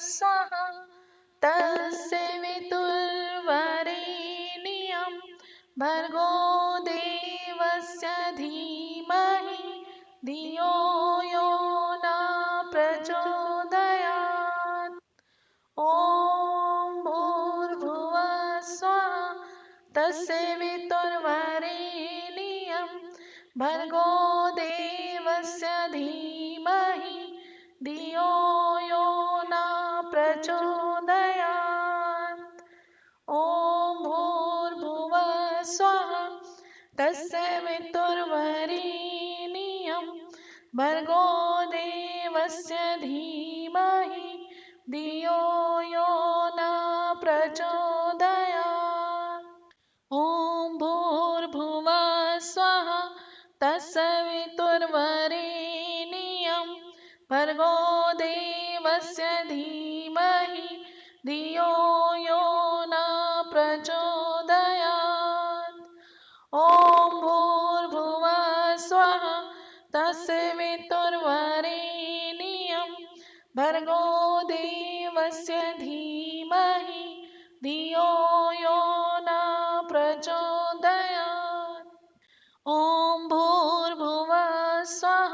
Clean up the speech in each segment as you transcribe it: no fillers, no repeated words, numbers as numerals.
स्वाहा तस्य वितुर्वरेण्यं भर्गो देवस्य धीमहि धियो यो न प्रचोदयात्। ॐ भूर्भुवः स्वः तस्य वितुर्वरेण्यं भर्गो देवस्य धीमहि धियो यो न प्रचोदयात्। ॐ भूर्भुवः स्वः तस्य वितुर्वरेण्यं भर्गो देवस्य धीमहि धियो यो न प्रचोदयात्। ॐ भूर्भुवः स्वः तस्य वितुर्वरेण्यं भर्गो देवस्य धीमहि धियो यो न प्रचोदयात्। ॐ भूर्भुवः स्वः तस्य वितुर्वरेण्यं भर्गो देवस्य धीमहि धियो यो न प्रचोदयात्। ॐ भूर्भुवः स्वः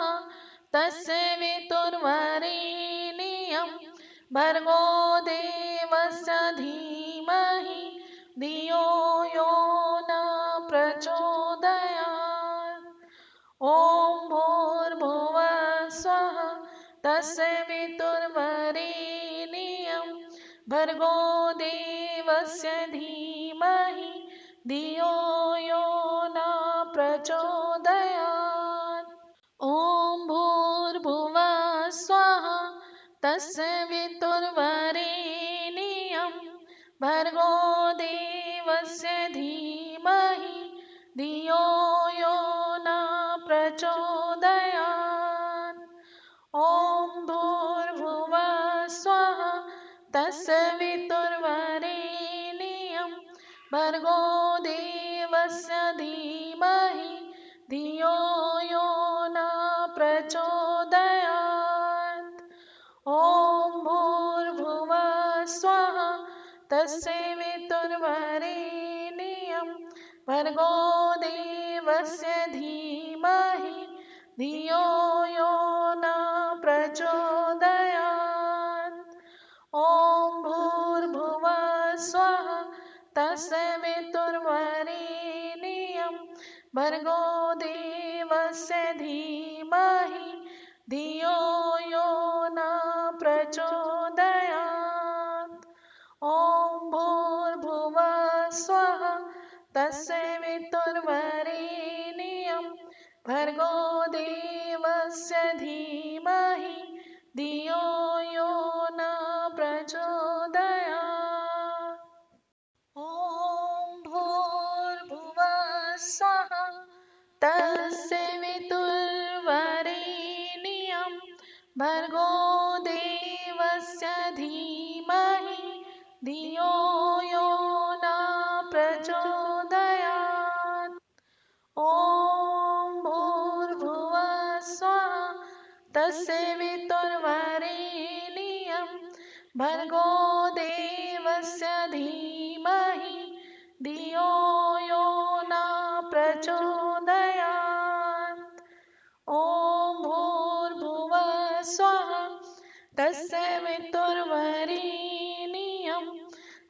तस्य वितुर्वरेण्यं भर्गो देवस्य धीमहि धियो यो न प्रचोदयात्। ॐ भूर्भुवः स्वः तस्य वितुर्वरेण्यं भर्गो देवस्य धीमहि धियो यो न प्रचोदयात्। ॐ भूर्भुवः स्वः तस्य वितुर्वरेण्यं भर्गो देवस्य धीमहि धियो यो न प्रचोदयात्। ॐ भूर्भुवः स्वः तस्य वितुर्वरेण्यं भर्गो देवस्य धीमहि धियो यो न प्रचोदयात्। ॐ भूर्भुवः स्वः तस्य वितुर्वरेण्यं भर्गो देवस्य धीमहि धियो यो न प्रचोदयात्। ॐ भूर्भुवः स्वः तस्य वितुर्वरेण्यं भर्गो देवस्य धीमहि धियो यो न प्रचोदयात्। ॐ भूर्भुवः स्वः तस्य वितुर्वरेण्यं भर्गो देवस्य धीमहि धियो यो न प्रचोदयात्। ॐ भूर्भुवः स्वः तस्य वितुर्वरेण्यं भर्गो देवस्य धीमहि धियो यो न प्रचोदयात्। ॐ भूर्भुवः स्वः तस्य वितुर्वरेण्यं भर्गो देवस्य धीमहि धियो यो न प्रचोदयात्। ॐ भूर्भुवः स्वः तस्य वितुर्वरेण्यं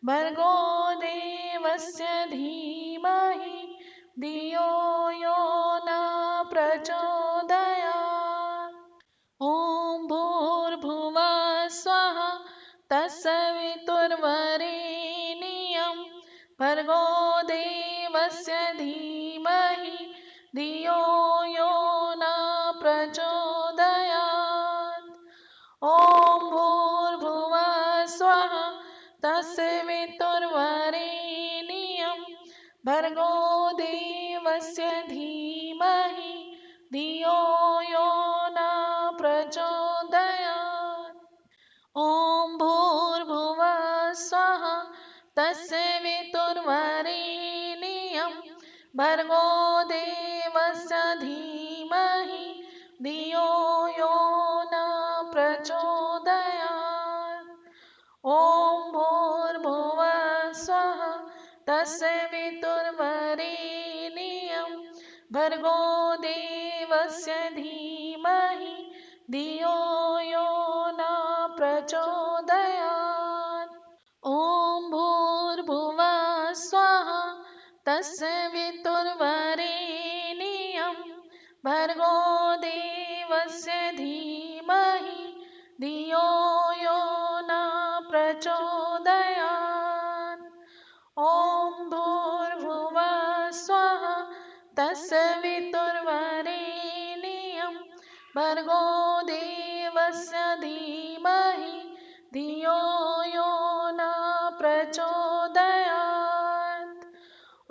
भर्गो देवस्य धीमहि धियो यो न प्रचोदयात्। ॐ भूर्भुवः स्वः तस्य वितुर्वरेण्यं भर्गो देवस्य धीमहि धियो यो न प्रचोदयात्। ॐ भूर्भुवः स्वः तस्य वितुर्वरेण्यं भर्गो देवस्य धीमहि धियो यो न प्रचोदयात्। ॐ भूर्भुवः स्वः तस्य वितुर्वरेण्यं भर्गो देवस्य धीमहि धियो यो न प्रचोदयात्। धियो यो न प्रचोदयात्। ॐ भूर्भुवः स्वः तत्सवितुर्वरेण्यं भर्गो देवस्य धीमहि धियो यो न प्रचोदयात्। ॐ भूर्भुवः स्वः तत्सवितुर्वरेण्यं भर्गो देवस्य धीमहि धियो यो न प्रचोदयात्।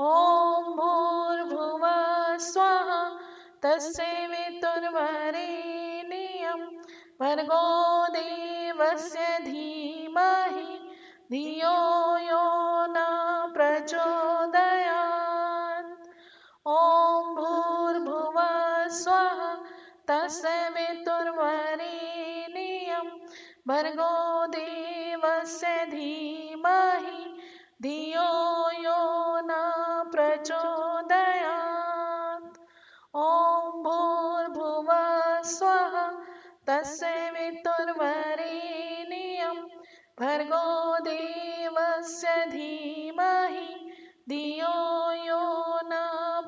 ॐ भूर्भुवः स्वः तत्सवितुर्वरेण्यं भर्गो देवस्य धीमहि धियो यो न प्रचोदयात्। ॐ भूर्भुवः स्वः तत्सवितुर्वरेण्यं भर्गो देवस्य धीमहि धियो यो न प्रचोदयात्। ॐ भूर्भुवः स्वः तत्सवितुर्वरेण्यं भर्गो देवस्य धीमहि धियो यो न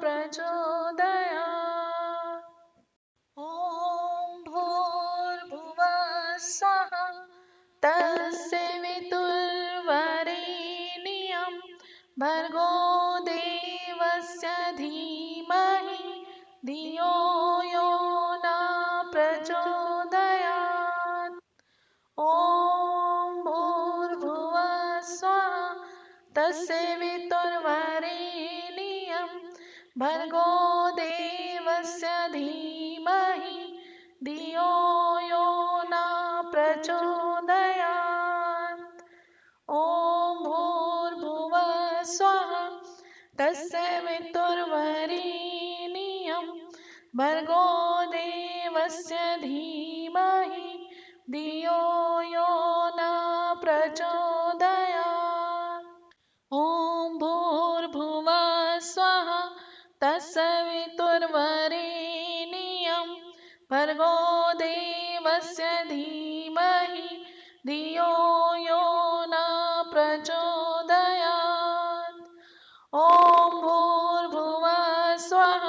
प्रचोदयात्। ॐ भूर्भुवः स्वः तत्सवितुर्वरेण्यं भर्गो देवस्य धीमहि धियो यो न प्रचोदयात्। ॐ भूर्भुवः स्वः तत्सवितुर्वरेण्यं भर्गो देवस्य धीमहि धियो यो न प्रचोदयात्। ॐ भूर्भुवः स्वः तत्सवितुर्वरेण्यं भर्गो देवस्य धीमहि धियो यो न प्रचोदयात्। ॐ भूर्भुवः स्वः तत्सवितुर्वरेण्यं भर्गो देवस्य धीमहि धियो यो न प्रचोदयात्। ॐ भूर्भुवः स्वः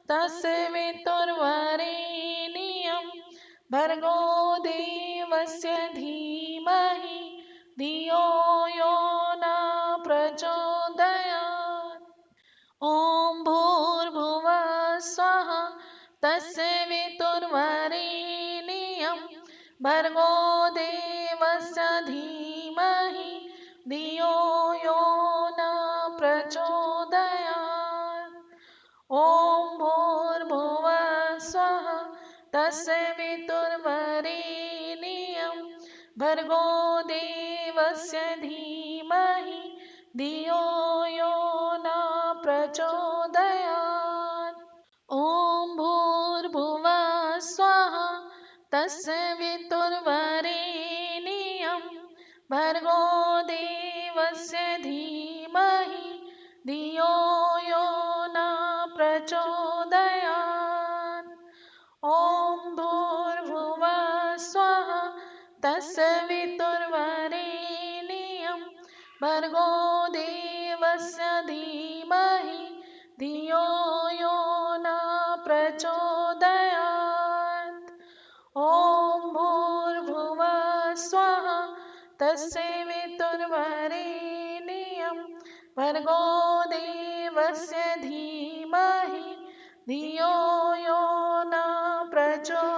तत्सवितुर्वरेण्यं भर्गो देवस्य धीमहि धियो यो न प्रचोदयात्। ॐ भूर्भुवः स्वः तत्सवितुर्वरेण्यं भर्गो देवस्य धीमहि धियो यो न प्रचोदयात्। ॐ भूर्भुवः स्वः तत्सवितुर्वरेण्यं भर्गो देवस्य धीमहि धियो यो न प्रचोदयात्। ॐ भूर्भुवः स्वः तत्सवितुर्वरेण्यं भर्गो देवस्य धीमहि धियो यो न प्रचोदयात्। ॐ भूर्भुवः स्वः तत्सवितुर्वरेण्यं भर्गो देवस्य धीमहि धियो यो न प्रचोदयात्। ॐ भूर्भुवः स्वः तत्सवितुर्वरेण्यं भर्गो देवस्य धीमहि धियो यो न प्रचोदयात्।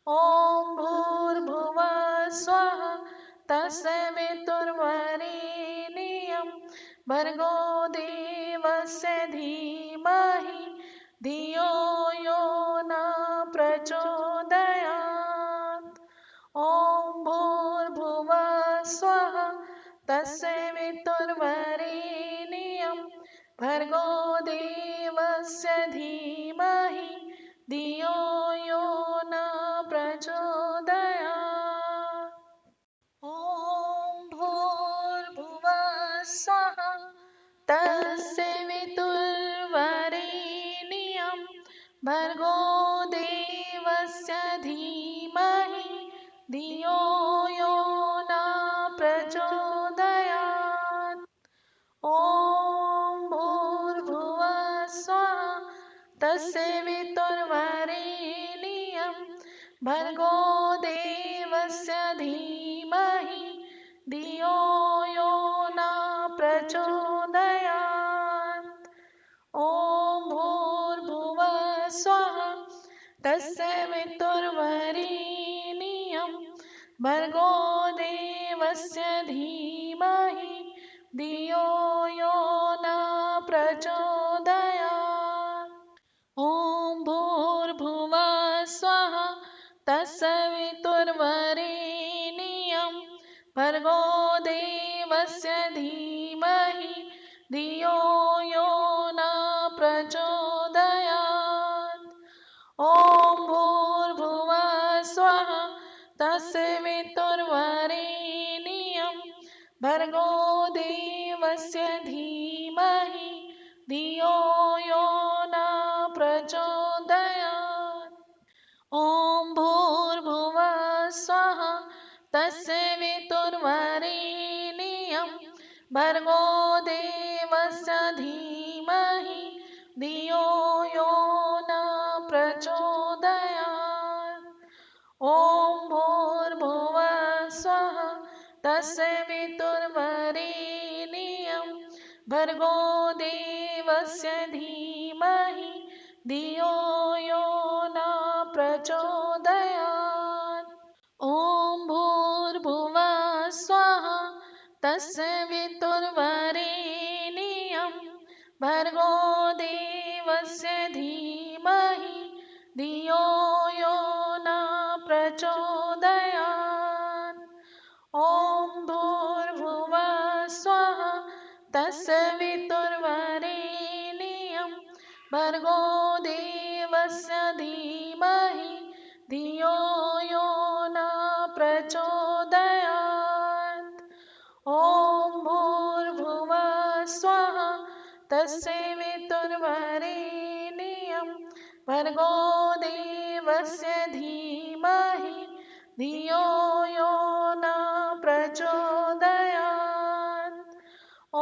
ॐ भूर्भुवः स्वः तत्सवितुर्वरेण्यं भर्गो देवस्य धीमहि धियो यो न प्रचोदयात्। ॐ भूर्भुवः स्वः तत्सवितुर्वरेण्यं भर्गो देवस्य धीमहि धियो यो न प्रचोदयात्। ॐ भूर्भुवः स्वः तत्सवितुर्वरेण्यं भर्गो भर्गो देवस्य धीमहि धियो यो न प्रचोदयात्। ॐ भूर्भुवः स्वः तत्सवितुर्वरेण्यं भर्गो देवस्य धीमहि धियो यो न प्रचोदयात्। ॐ भूर्भुवः स्वः तत्सवितुर्वरेण्यं भर्गो देवस्य धीमहि धियो यो न प्रचोदयात्। ॐ भूर्भुवः स्वः तत्सवितुर्वरेण्यं भर्गो देवस्य धीमहि धियो यो न प्रचोदयात्। ॐ भूर्भुवः स्वः तत्सवितुर्वरेण्यं भर्गो देवस्य धीमहि धियो यो न प्रचोदयात्। ॐ भूर्भुवः स्वः तत्सवितुर्वरेण्यं भर्गो देवस्य धीमहि धियो यो न प्रचोदयात्। ॐ भूर्भुवः स्वः तत्सवितुर्वरेण्यं भर्गो देवस्य धीमहि धियो यो न प्रचोदयात्। ॐ भूर्भुवः स्वः तत्सवितुर्वरेण्यं भर्गो देवस्य धीमहि धियो यो न प्रचोदयात्। ॐ भूर्भुवः स्वः तत्सवितुर्वरेण्यं भर्गो देवस्य धीमहि धियो यो न प्रचोदयात्। ॐ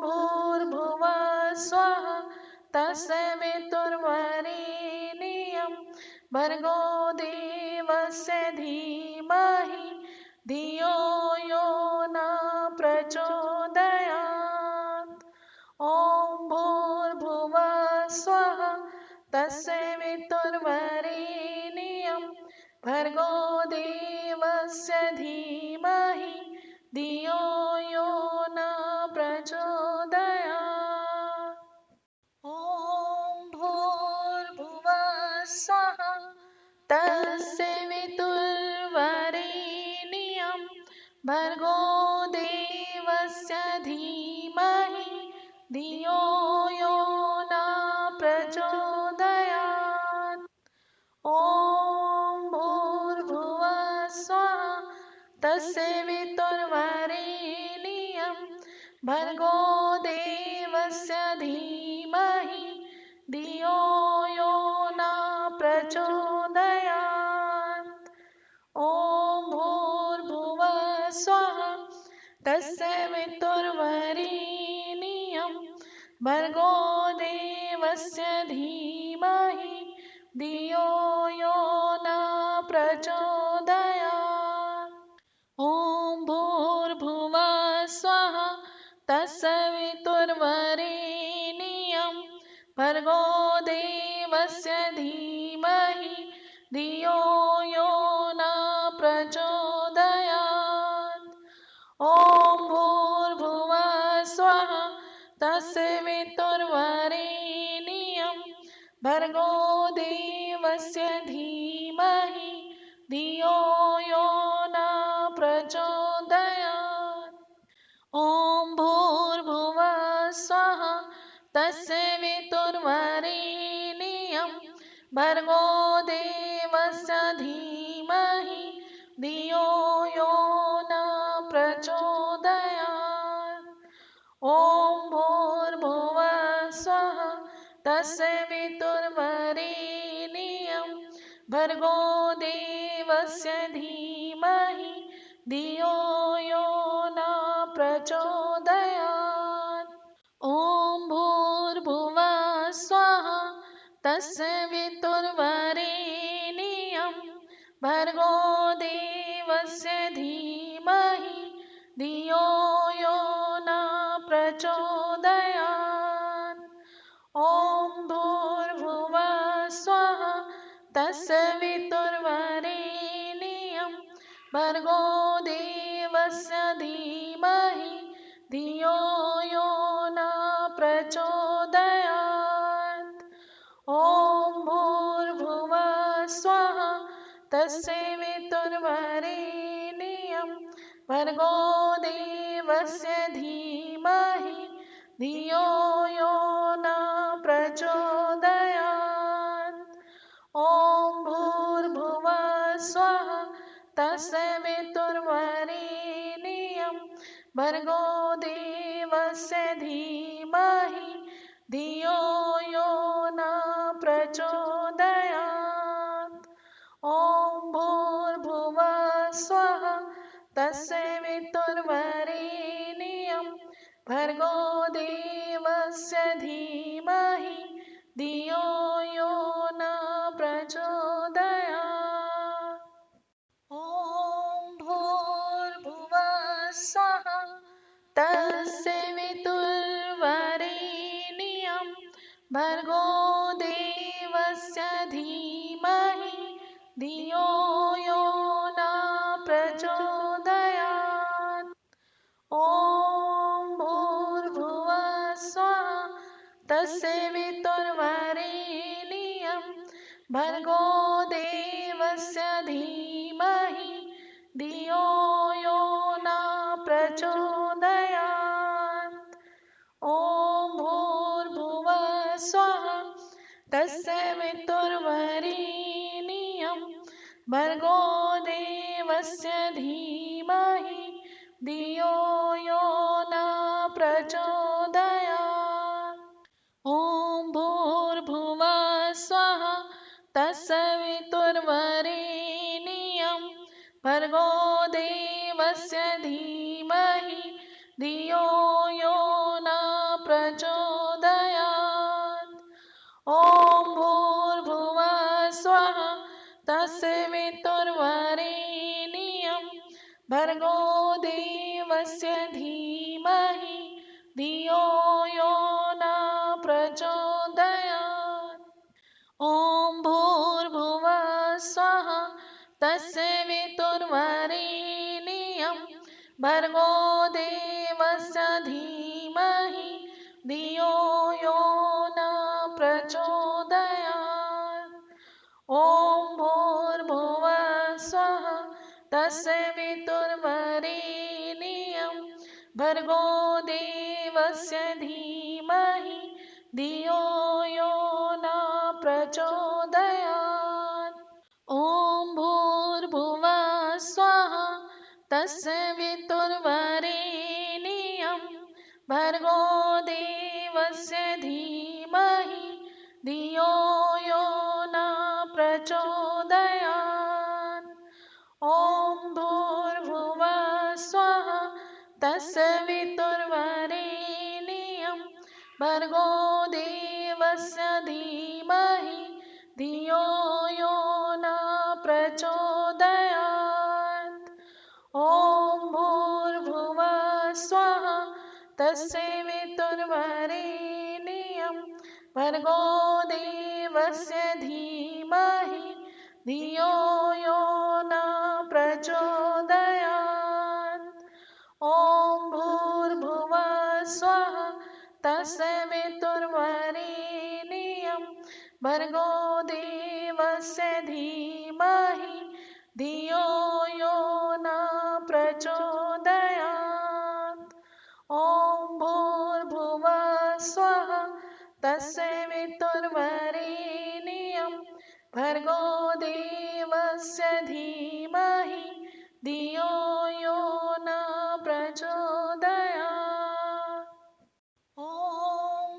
भूर्भुवः स्वः तत्सवितुर्वरेण्यं भर्गो देवस्य धीमहि धियो यो न प्रचोदयात्। ॐ भूर्भुवः स्वः तत्सवितुर्वरेण्यं भर्गो देवस्य धीमहि धियो यो न प्रचोदयात्। ॐ भूर्भुवः स्वः तत्सवितुर्वरेण्यं भर्गो देवस्य धीमहि धियो यो न प्रचोदयात्। ॐ भूर्भुवः स्वः तत्सवितुर्वरेण्यं भर्गो देवस्य धीमहि धियो यो न प्रचोदयात्। ॐ भूर्भुवः स्वः तत्सवितुर्वरेण्यं भर्गो देवस्य धीमहि धियो यो न प्रचोदयात्। ॐ भूर्भुवः स्वः तत्सवितुर्वरेण्यं भर्गो देवस्य धीमहि धियो यो न प्रचोदयात्। ॐ भूर्भुवः स्वः तत्सवितुर्वरेण्यं भर्गो देवस्य धीमहि धियो यो न प्रचोदयात्। ॐ भूर्भुवः स्वः तत्सवितुर्वरेण्यं भर्गो देवस्य धीमहि धियो यो न प्रचोदयात्। ॐ भूर्भुवः स्वः तत्सवितुर्वरेण्यं भर्गो देवस्य धीमहि धियो यो न प्रचोदयात्। ॐ भूर्भुवः स्वः तत्सवितुर्वरेण्यं भर्गो देवस्य धीमहि धियो यो न प्रचोदयात् ॐ भूर्भुवः स्वः तत्सवितुर्वरेण्यं भर्गो देवस्य धीमहि धियो यो न प्रचोदयात् ॐ भूर्भुवः स्वः तत्सवितुर्वरेण्यं भर्गो देवस्य धीमहि धियो यो न प्रचोदयात् ॐ भूर्भुवः स्वः तत्सवितुर्वरेण्यं भर्गो देवस्य धीमहि धियो यो न प्रचोदयात् ॐ भूर्भुवः स्वः तत्सवितुर्वरेण्यं भर्गो देवस्य धीमहि धियो यो न प्रचोदयात् ॐ भूर्भुवः स्वः तत्सवितुर्वरेण्यं भर्गो देवस्य धीमहि धियो यो न प्रचोदयात् ॐ भूर्भुवः स्वः तत्सवितुर्वरेण्यं भर्गो देवस्य धीमहि धियो यो न प्रचोदयात् ॐ भूर्भुवः स्वः तत्सवितुर्वरेण्यं भर्गो देवस्य धीमहि धियो यो न प्रचोदयात् ॐ भूर्भुवः स्वः तत्सवितुर्वरेण्यं भर्गो देवस्य धीमहि धियो यो न प्रचोदयात् ॐ भूर्भुवः स्वः तत्सवितुर्वरेण्यं भर्गो देवस्य धीमहि धियो यो न प्रचोदयात् ॐ भूर्भुवः स्वः तत्सवितुर्वरेण्यं भर्गो देवस्य धीमहि धियो यो न प्रचोदयात् ॐ भूर्भुवः स्वः तत्सवितुर्वरेण्यं भर्गो देवस्य धीमहि धियो यो न प्रचोदयात् ॐ भूर्भुवः स्वः तत्सवितुर्वरेण्यं भर्गो देवस्य धीमहि धियो यो न प्रचोदयात् ॐ भूर्भुवः स्वः तत्सवितुर्वरेण्यं भर्गो देवस्य धीमहि धियो यो न प्रचोदयात् ॐ भूर्भुवः स्वः तत्सवितुर्वरेण्यं भर्गो देवस्य धीमहि धियो यो न प्रचोदयात् ॐ भूर्भुवः स्वः तत्सवितुर्वरेण्यं भर्गो देवस्य धीमहि धियो यो न प्रचोदयात् ॐ भूर्भुवः स्वः तत्सवितुर्वरेण्यं भर्गो देवस्य धीमहि धियो यो न प्रचोदयात् ॐ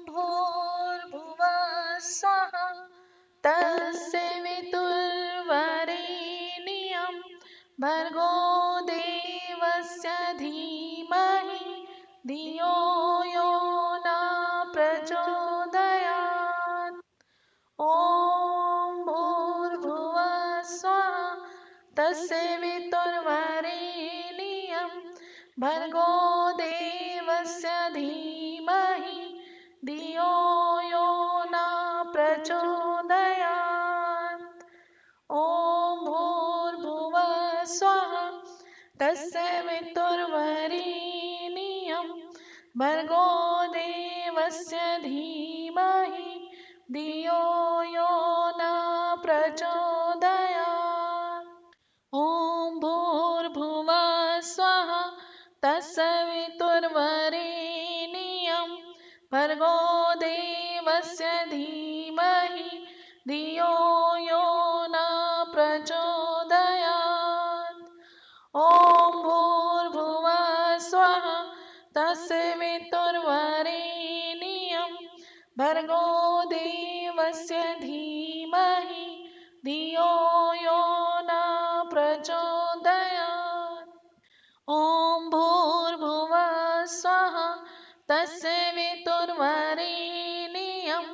भूर्भुवः स्वः तत्सवितुर्वरेण्यं भर्गो देवस्य धीमहि धियो यो न प्रचोदयात् ॐ भूर्भुवः स्वः तत्सवितुर्वरेण्यं भर्गो देवस्य धीमहि धियो यो न प्रचोदयात्। ॐ भूर्भुवः स्वः तत्सवितुर्वरेण्यं भर्गो देवस्य धीमहि धियो यो न प्रचोदयात्। ॐ भूर्भुवः स्वः तत्सवितुर्वरेण्यं भर्गो देवस्य धीमहि धियो यो न प्रचोदयात्। ॐ भूर्भुवः स्वः तत्सवितुर्वरेण्यं भर्गो देवस्य धीमहि धियो यो न प्रचोदयात्। ॐ भूर्भुवः स्वः तत्सवितुर्वरेण्यं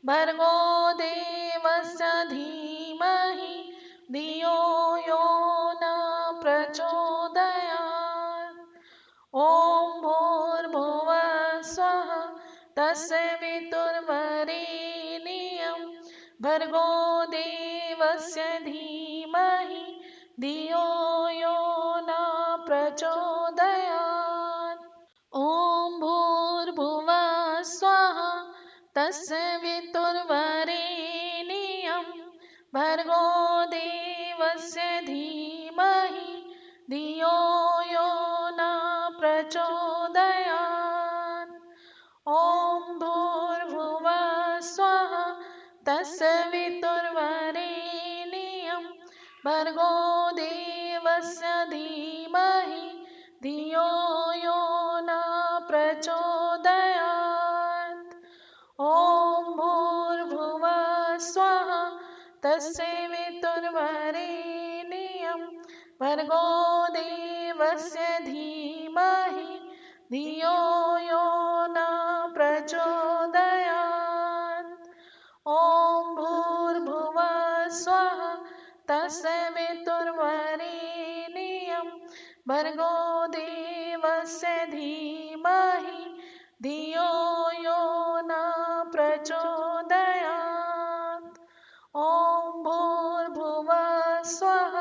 भर्गो देवस्य धीमहि धियो यो न प्रचोदयात्। ॐ भूर्भुवः स्वः तत्सवितुर्वरेण्यं भर्गो देवस्य धीमहि धियो यो न प्रचोदयात्। ॐ भूर्भुवः स्वः तत्सवितुर्वरेण्यं भर्गो देवस्य धीमहि धियो यो न प्रचोदयात्। ॐ भूर्भुवः स्वः तत्सवितुर्वरेण्यं भर्गो देवस्य धीमहि धियो यो न प्रचोदयात्। ॐ भूर्भुवः स्वः तत्सवितुर्वरेण्यं भर्गो देवस्य धीमहि धियो यो न प्रचोदयात्। ॐ भूर्भुवः स्वः तत्सवितुर्वरेण्यं भर्गो देवस्य धीमहि धियो यो न प्रचोदयात्। ॐ भूर्भुवः स्वः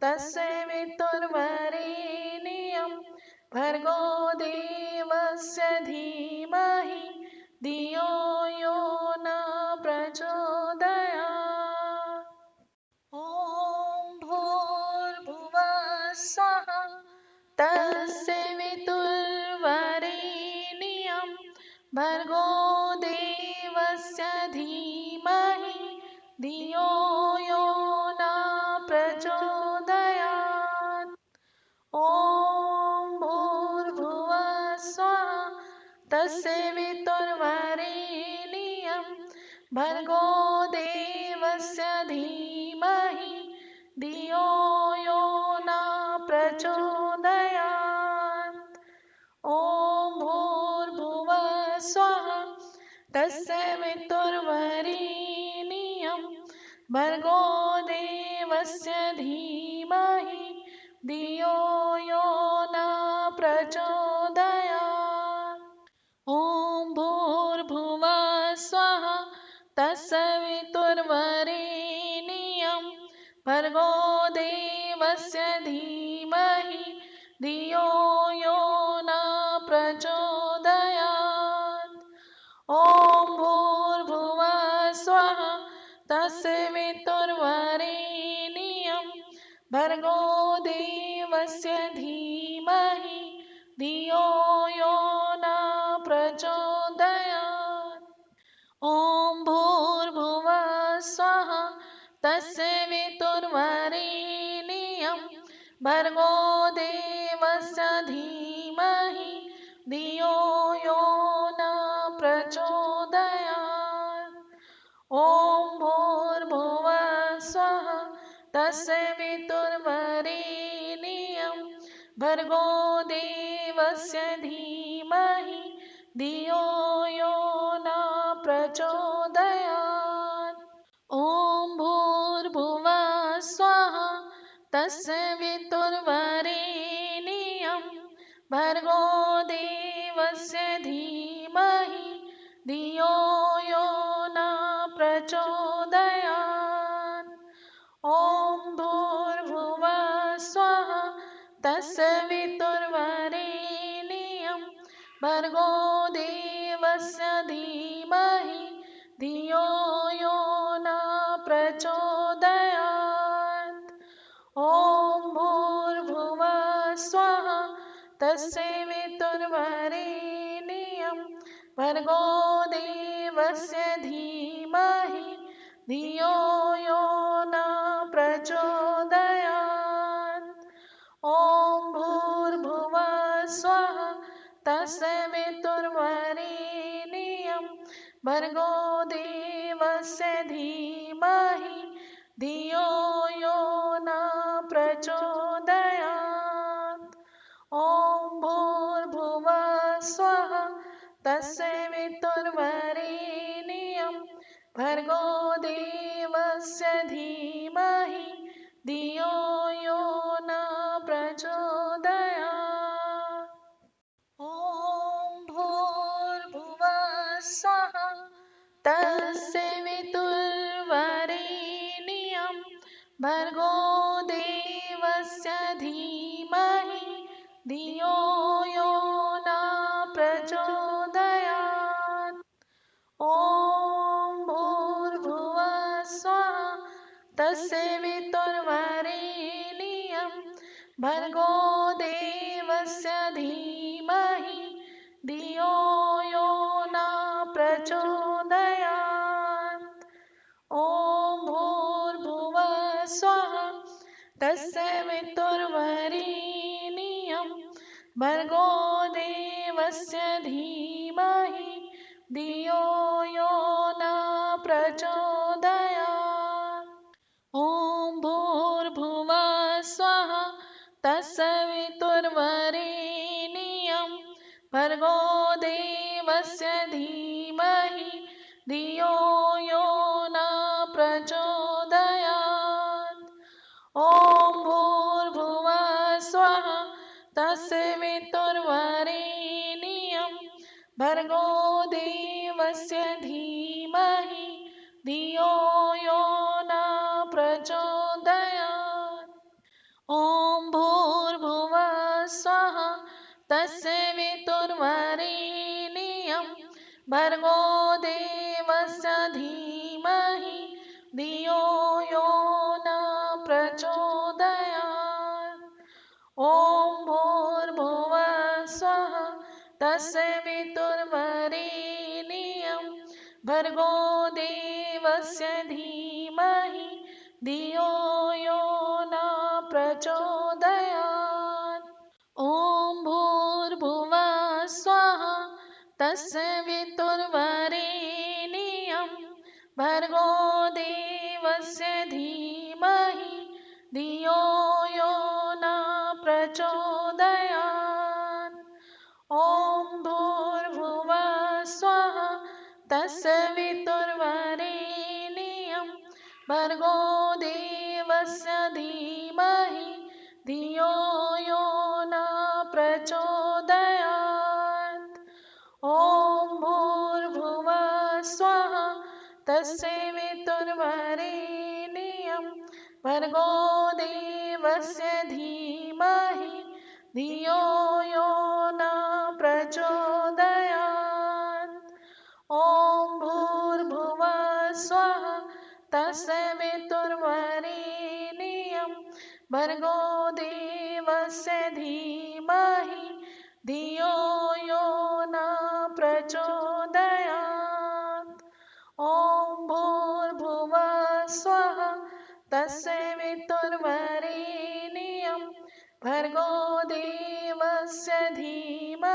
तत्सवितुर्वरेण्यं भर्गो देवस्य धीमहि धियो यो न प्रचोदयात्। ॐ भूर्भुवः स्वः तत्सवितुर्वरेण्यं भर्गो देवस्य धीमहि धियो यो न प्रचोदयात्। ॐ भूर्भुवः स्वः तत्सवितुर्वरेण्यं भर्गो देवस्य धीमहि धियो यो न प्रचोदयात्। ॐ भूर्भुवः स्वः तत्सवितुर्वरेण्यं भर्गो देवस्य धीमहि धियो यो न प्रचोदयात्। ॐ भूर्भुवः स्वः तत्सवितुर्वरेण्यं भर्गो देवस्य धीमहि धियो यो न प्रचोदयात्। ॐ भूर्भुवः स्वः तत्सवितुर्वरेण्यं भर्गो देवस्य धीमहि धियो यो न प्रचोदयात्। ॐ भूर्भुवः स्वः तत्सवितुर्वरेण्यं भर्गो देवस्य धीमहि धियो यो न प्रचोदयात्। ॐ भूर्भुवः स्वः तत्सवितुर्वरेण्यं भर्गो देवस्य धीमहि धियो यो न प्रचोदयात्। ॐ भूर्भुवः स्वः तस्वितुर्वरेण्यं भर्गो देवस्य धीमहि धियो यो न प्रचोदयात्। ॐ भूर्भुवः स्वः तस्वितुर्वरेण्यं भर्गो देवस्य धीमहि धियो यो न प्रचोदयात्। ॐ भूर्भुवः स्वः तस्वितुर्वरेण्यं भर्गो देवस्य धीमहि धियो यो न प्रचोदयात्। ॐ भूर्भुवः स्वः तस्वितुर्वरेण्यं भर्गो देवस्य धीमहि धियो यो न प्रचोदयात्। ॐ भूर्भुवः स्वः तस्वितुर्वरेण्यं भर्गो देवस्य धीमहि धियो यो न प्रचोदयात्। ॐ भूर्भुवः स्वः तस्वितुर्वरेण्यं भर्गो देवस्य धीमहि धियो यो न प्रचोदयात्। ॐ भूर्भुवः स्वः तस्वितुर्वरेण्यं भर्गो देवस्य धीमहि धियो यो न प्रचोदयात्। ॐ भूर्भुवः स्वः तस्वितुर्वरेण्यं भर्गो देवस्य धीमहि धियो यो न प्रचोदयात्। ॐ भूर्भुवः स्वः तस्वितुर्वरेण्यं भर्गो देवस्य धीमहि धियो यो न प्रचोदयात्। ॐ भूर्भुवः स्वः तस्वितुर्वरेण्यं भर्गो देवस्य धीमहि धियो यो न प्रचोदयात्। ॐ भूर्भुवः स्वः तस्वितुर्वरेण्यं भर्गो देवस्य धीमहि धियो यो न प्रचोदयात्। ॐ भूर्भुवः स्वः तस्वितुर्वरेण्यं भर्गो देवस्य धीमहि धियो यो न प्रचोदयात्। ॐ भूर्भुवः स्वः तस्वितुर्वरेण्यं भर्गो देवस्य धीमहि धियो यो न प्रचोदयात्। ॐ भूर्भुवः स्वः तस्वितुर्वरेण्यं भर्गो देवस्य धीमहि धियो यो न प्रचोदयात्। ॐ भूर्भुवः स्वः तस्वितुर्वरेण्यं भर्गो देवस्य धीमहि धियो यो न प्रचोदयात्। ॐ भूर्भुवः स्वः तस्वितुर्वरेण्यं भर्गो देवस्य धीमहि धियो यो न प्रचोदयात्। ॐ भूर्भुवः स्वः तस्वितुर्वरेण्यं भर्गो देवस्य धीमहि